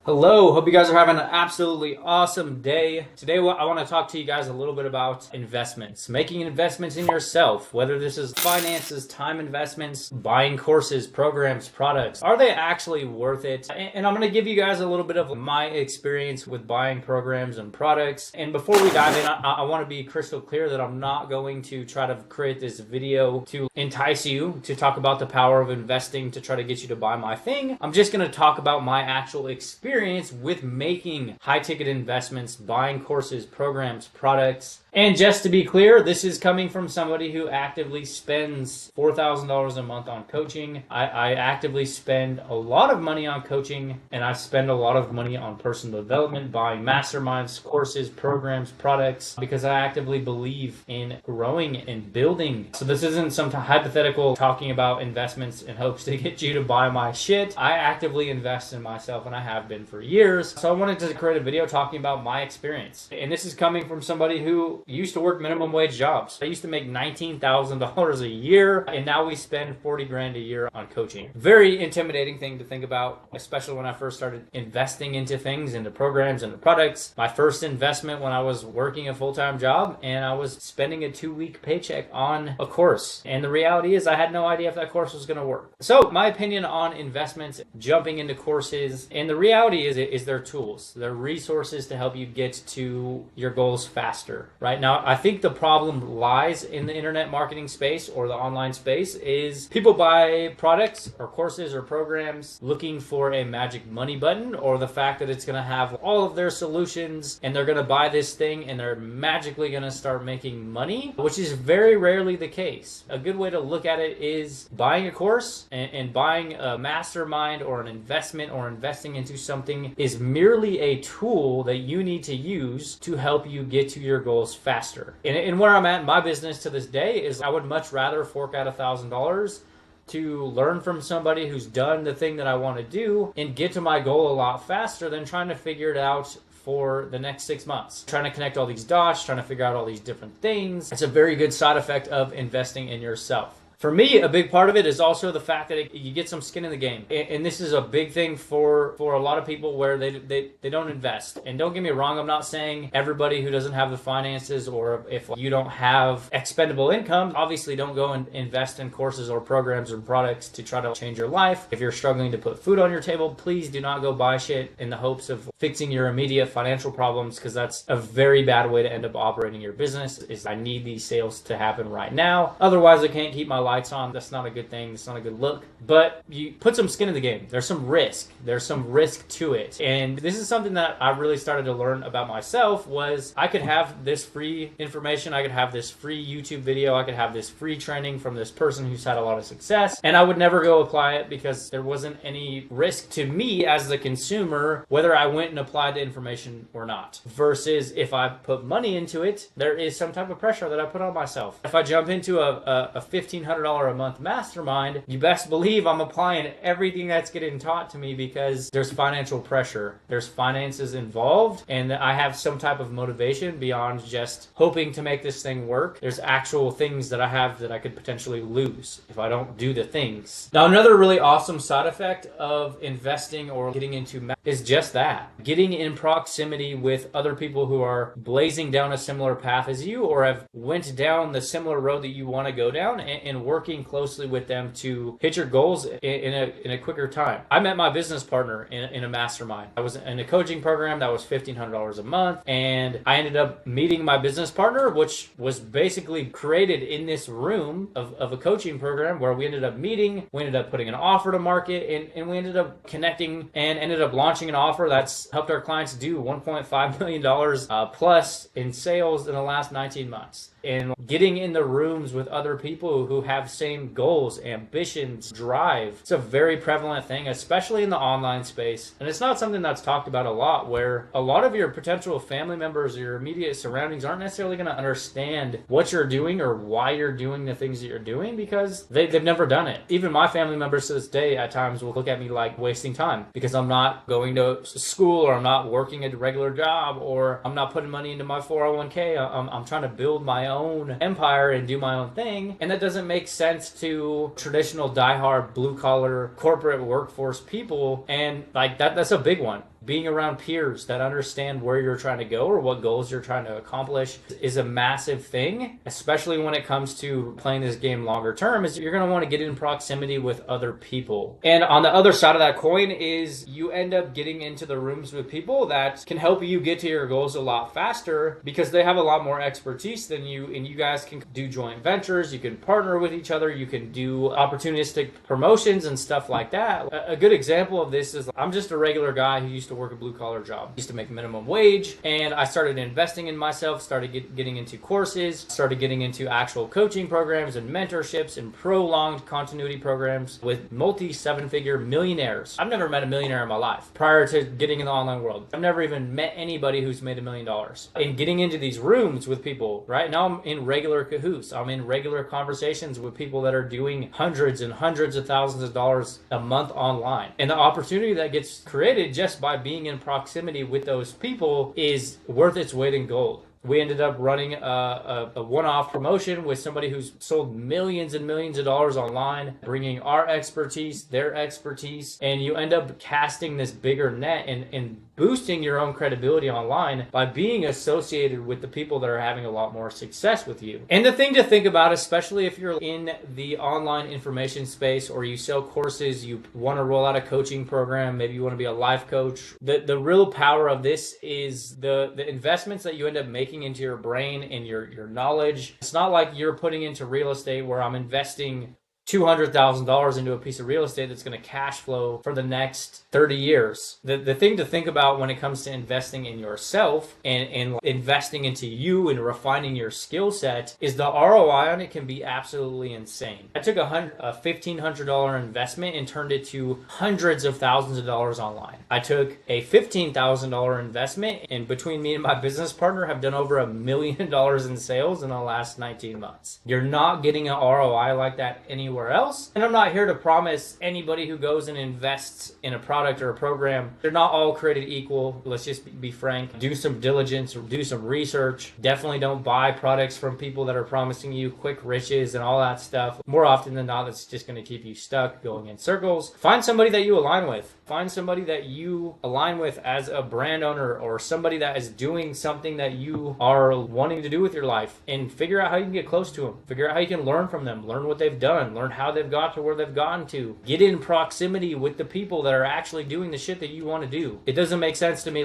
Hello, hope you guys are having an absolutely awesome day. Today I want to talk to you guys a little bit about investments. Making investments in yourself, whether this is finances, time investments, buying courses, programs, products. Are they actually worth it? And I'm going to give you guys a little bit of my experience with buying programs and products. And before we dive in, I want to be crystal clear that I'm not going to try to create this video to entice you to talk about the power of investing to try to get you to buy my thing. I'm just going to talk about my actual experience with making high ticket investments, buying courses, programs, products. And just to be clear, this is coming from somebody who actively spends $4,000 a month on coaching. I actively spend a lot of money on coaching, and I spend a lot of money on personal development, buying masterminds, courses, programs, products, because I actively believe in growing and building. So this isn't some hypothetical talking about investments in hopes to get you to buy my shit. I actively invest in myself, and I have been for years. So I wanted to create a video talking about my experience. And this is coming from somebody who used to work minimum wage jobs. I used to make $19,000 a year, and now we spend 40 grand a year on coaching. Very intimidating thing to think about, especially when I first started investing into things, into programs, into products. My first investment when I was working a full-time job, and I was spending a 2-week paycheck on a course. And the reality is I had no idea if that course was going to work. So my opinion on investments, jumping into courses, and the reality is they're tools. They're resources to help you get to your goals faster, right? Now, I think the problem lies in the internet marketing space or the online space is people buy products or courses or programs looking for a magic money button, or the fact that it's going to have all of their solutions and they're going to buy this thing and they're magically going to start making money, which is very rarely the case. A good way to look at it is buying a course and buying a mastermind or an investment or investing into something is merely a tool that you need to use to help you get to your goals faster. And where I'm at in my business to this day is I would much rather fork out $1,000 to learn from somebody who's done the thing that I want to do and get to my goal a lot faster than trying to figure it out for the next 6 months. Trying to connect all these dots, trying to figure out all these different things. It's a very good side effect of investing in yourself. For me, a big part of it is also the fact that you get some skin in the game. And this is a big thing for a lot of people where they don't invest. And don't get me wrong, I'm not saying everybody who doesn't have the finances, or if you don't have expendable income, obviously don't go and invest in courses or programs or products to try to change your life. If you're struggling to put food on your table, please do not go buy shit in the hopes of fixing your immediate financial problems, because that's a very bad way to end up operating your business. Is I need these sales to happen right now. Otherwise, I can't keep my lights on. That's not a good thing. That's not a good look. But you put some skin in the game. There's some risk. There's some risk to it. And this is something that I really started to learn about myself. Was I could have this free information. I could have this free YouTube video. I could have this free training from this person who's had a lot of success. And I would never go apply it because there wasn't any risk to me as the consumer, whether I went and applied the information or not. Versus if I put money into it, there is some type of pressure that I put on myself. If I jump into a $1,500 a month mastermind, you best believe I'm applying everything that's getting taught to me, because there's financial pressure. There's finances involved, and I have some type of motivation beyond just hoping to make this thing work. There's actual things that I have that I could potentially lose if I don't do the things. Now, another really awesome side effect of investing or getting into is just that. Getting in proximity with other people who are blazing down a similar path as you, or have went down the similar road that you want to go down, and working closely with them to hit your goals in a quicker time. I met my business partner in a mastermind. I was in a coaching program that was $1,500 a month, and I ended up meeting my business partner, which was basically created in this room of a coaching program where we ended up meeting, we ended up putting an offer to market, and we ended up connecting and ended up launching an offer that's helped our clients do $1.5 million plus in sales in the last 19 months. And getting in the rooms with other people who have same goals, ambitions, drive. It's a very prevalent thing, especially in the online space. And it's not something that's talked about a lot, where a lot of your potential family members or your immediate surroundings aren't necessarily going to understand what you're doing or why you're doing the things that you're doing, because they've never done it. Even my family members to this day at times will look at me like wasting time, because I'm not going to school, or I'm not working a regular job, or I'm not putting money into my 401k. I'm trying to build my own empire and do my own thing. And that doesn't make sense to traditional diehard blue collar corporate workforce people. And like that's a big one. Being around peers that understand where you're trying to go or what goals you're trying to accomplish is a massive thing, especially when it comes to playing this game longer term, is you're going to want to get in proximity with other people. And on the other side of that coin is you end up getting into the rooms with people that can help you get to your goals a lot faster because they have a lot more expertise than you, and you guys can do joint ventures, you can partner with each other, you can do opportunistic promotions and stuff like that. A good example of this is I'm just a regular guy who used to work a blue collar job. I used to make minimum wage, and I started investing in myself, started getting into courses, started getting into actual coaching programs and mentorships and prolonged continuity programs with multi seven-figure millionaires. I've never met a millionaire in my life prior to getting in the online world. I've never even met anybody who's made $1 million. And getting into these rooms with people, right now I'm in regular cahoots. I'm in regular conversations with people that are doing hundreds and hundreds of thousands of dollars a month online. And the opportunity that gets created just by being in proximity with those people is worth its weight in gold. We ended up running a one-off promotion with somebody who's sold millions and millions of dollars online, bringing our expertise, their expertise, and you end up casting this bigger net and boosting your own credibility online by being associated with the people that are having a lot more success with you. And the thing to think about, especially if you're in the online information space or you sell courses, you want to roll out a coaching program, maybe you want to be a life coach, the real power of this is the investments that you end up making into your brain and your knowledge. It's not like you're putting into real estate where I'm investing $200,000 into a piece of real estate that's going to cash flow for the next 30 years. The thing to think about when it comes to investing in yourself and investing into you and refining your skill set is the ROI on it can be absolutely insane. I took a $1,500 investment and turned it to hundreds of thousands of dollars online. I took a $15,000 investment, and between me and my business partner have done over $1 million in sales in the last 19 months. You're not getting an ROI like that anywhere else. And I'm not here to promise anybody who goes and invests in a product or a program, they're not all created equal. Let's just be frank. Do some diligence, do some research. Definitely don't buy products from people that are promising you quick riches and all that stuff. More often than not, that's just going to keep you stuck going in circles. Find somebody that you align with. Find somebody that you align with as a brand owner or somebody that is doing something that you are wanting to do with your life, and figure out how you can get close to them. Figure out how you can learn from them, learn what they've done, learn how they've got to where they've gotten to. Get in proximity with the people that are actually doing the shit that you want to do. It doesn't make sense to me.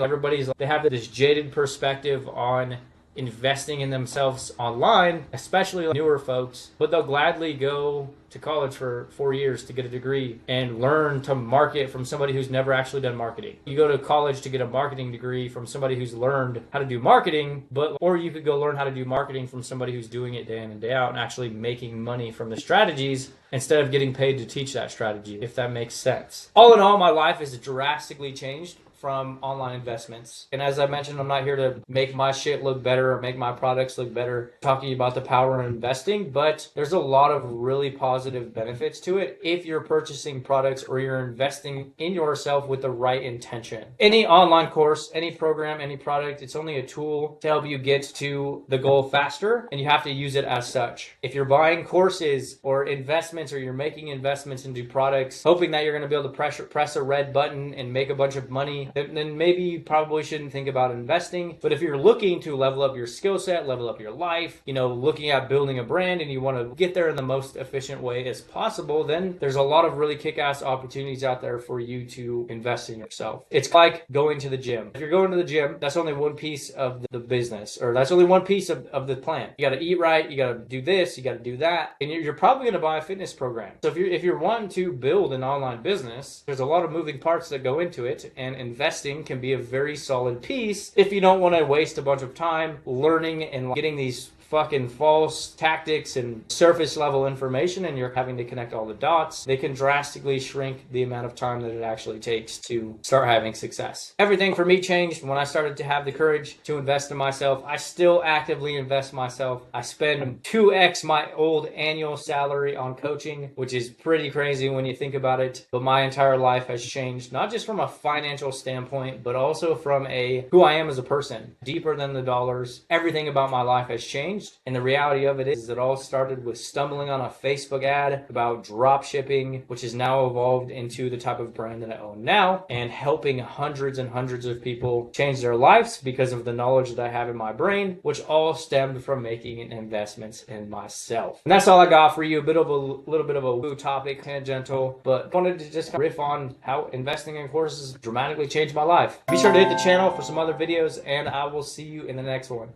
They have this jaded perspective on investing in themselves online, especially newer folks, but they'll gladly go to college for 4 years to get a degree and learn to market from somebody who's never actually done marketing. You go to college to get a marketing degree from somebody who's learned how to do marketing, or you could go learn how to do marketing from somebody who's doing it day in and day out and actually making money from the strategies instead of getting paid to teach that strategy, if that makes sense. All in all, my life has drastically changed from online investments. And as I mentioned, I'm not here to make my shit look better or make my products look better, talking about the power of investing, but there's a lot of really positive benefits to it if you're purchasing products or you're investing in yourself with the right intention. Any online course, any program, any product, it's only a tool to help you get to the goal faster, and you have to use it as such. If you're buying courses or investments, or you're making investments into products, hoping that you're going to be able to press a red button and make a bunch of money, then maybe you probably shouldn't think about investing. But if you're looking to level up your skill set, level up your life, looking at building a brand, and you want to get there in the most efficient way as possible, then there's a lot of really kick-ass opportunities out there for you to invest in yourself. It's like going to the gym. If you're going to the gym, that's only one piece of the business, or that's only one piece of the plan. You got to eat right, you got to do this, you got to do that, and you're probably going to buy a fitness program. So if you're wanting to build an online business, there's a lot of moving parts that go into it, and investing can be a very solid piece if you don't want to waste a bunch of time learning and getting these fucking false tactics and surface level information, and you're having to connect all the dots. They can drastically shrink the amount of time that it actually takes to start having success. Everything for me changed when I started to have the courage to invest in myself. I still actively invest in myself. I spend 2x my old annual salary on coaching, which is pretty crazy when you think about it. But my entire life has changed, not just from a financial standpoint, but also from who I am as a person. Deeper than the dollars. Everything about my life has changed. changed. And the reality of it is it all started with stumbling on a Facebook ad about drop shipping, which has now evolved into the type of brand that I own now, and helping hundreds and hundreds of people change their lives because of the knowledge that I have in my brain, which all stemmed from making investments in myself. And that's all I got for you. A little bit of a woo topic, tangential, but wanted to just riff on how investing in courses dramatically changed my life. Be sure to hit the channel for some other videos, and I will see you in the next one.